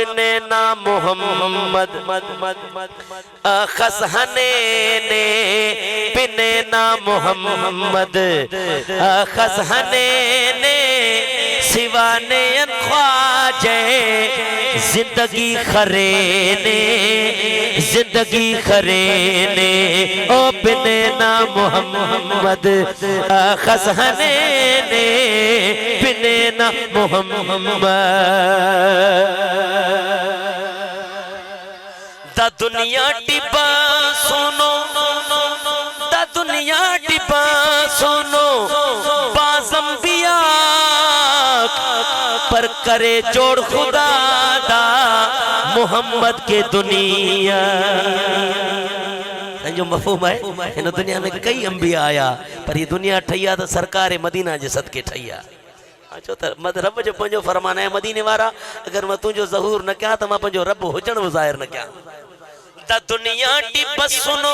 बिने ना मोहम्मद खसहने ने बिने ना मोहम्मद खसहने ने सिवाने ख्वाजे जिंदगी खरे ने जिंदगी खरे ने ओ बिने ना मोहम्मद खसहने ने बिने ना मोहम्मद दा दुनिया टिपा सुनो दा दुनिया टिपा सुनो बाज़म्बिया पर करे जोड़ खुदा दा मोहम्मद के दुनिया जो मफ़हूम है इन दुनिया में कई अंबिया आया पर ये दुनिया ठैया तो सरकार मदीना जे सदके ठैया छो त रब जो पंहिंजो फरमान है मदीने वारा अगर मैं तुझो ज़हूर न क्या तो मैं पंहिंजो रब हुजण ज़ाहिर न क्या द दुनिया टिपा सुनो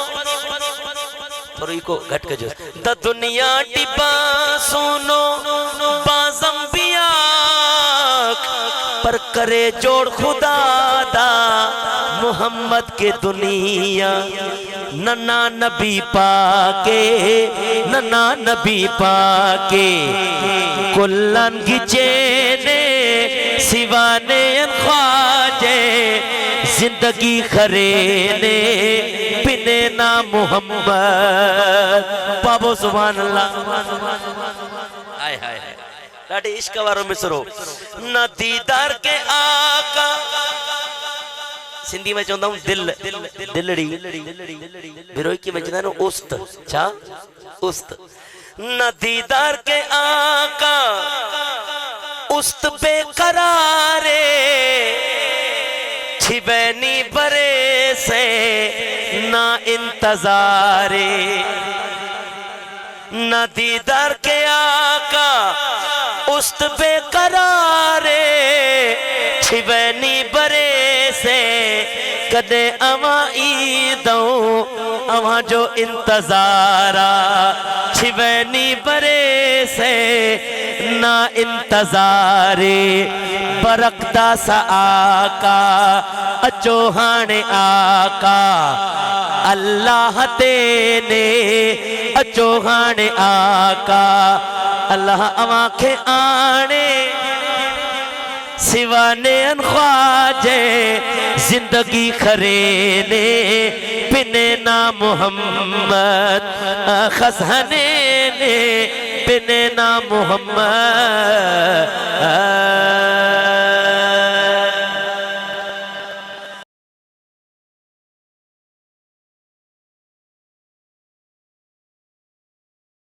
थोड़ी को घट कजो द दुनिया टिपा सुनो बाज़म्बिया पर करे जोड़ खुदा दा मोहम्मद के दुनिया नन्ना नबी पाके नन्ना नबी पाके कुल्लन गिचे ने सिवाने ख्वाजे जिंदगी खरे ने बिने ना मोहम्मद बाबो सुभान अल्लाह हाय हाय ॾाढे इश्क वारो मिसरो न दीदार के आका सिंधी में चवंदा हूं दिल दिलड़ी बिरोई में चवंदा आहिनि उस्त छा उस्त न दीदार के आका उस्त बेकरारे छिबैनी बरे से ना इंतजारे न दीदार के आका उस्त बेकरारे छिबैनी बरे से कदे अवा ईदो अवा जो इंतजारा छिबैनी बरे से ना इंतजारे बरकदा सा आका अचो हाणे आका अल्लाह तेने अचो हाणे आका अल्लाह अवा खे आणे सिवाने ख्वाजे जिंदगी खरे ने बिने ना मोहम्मद खसहने ने बिने ना मोहम्मद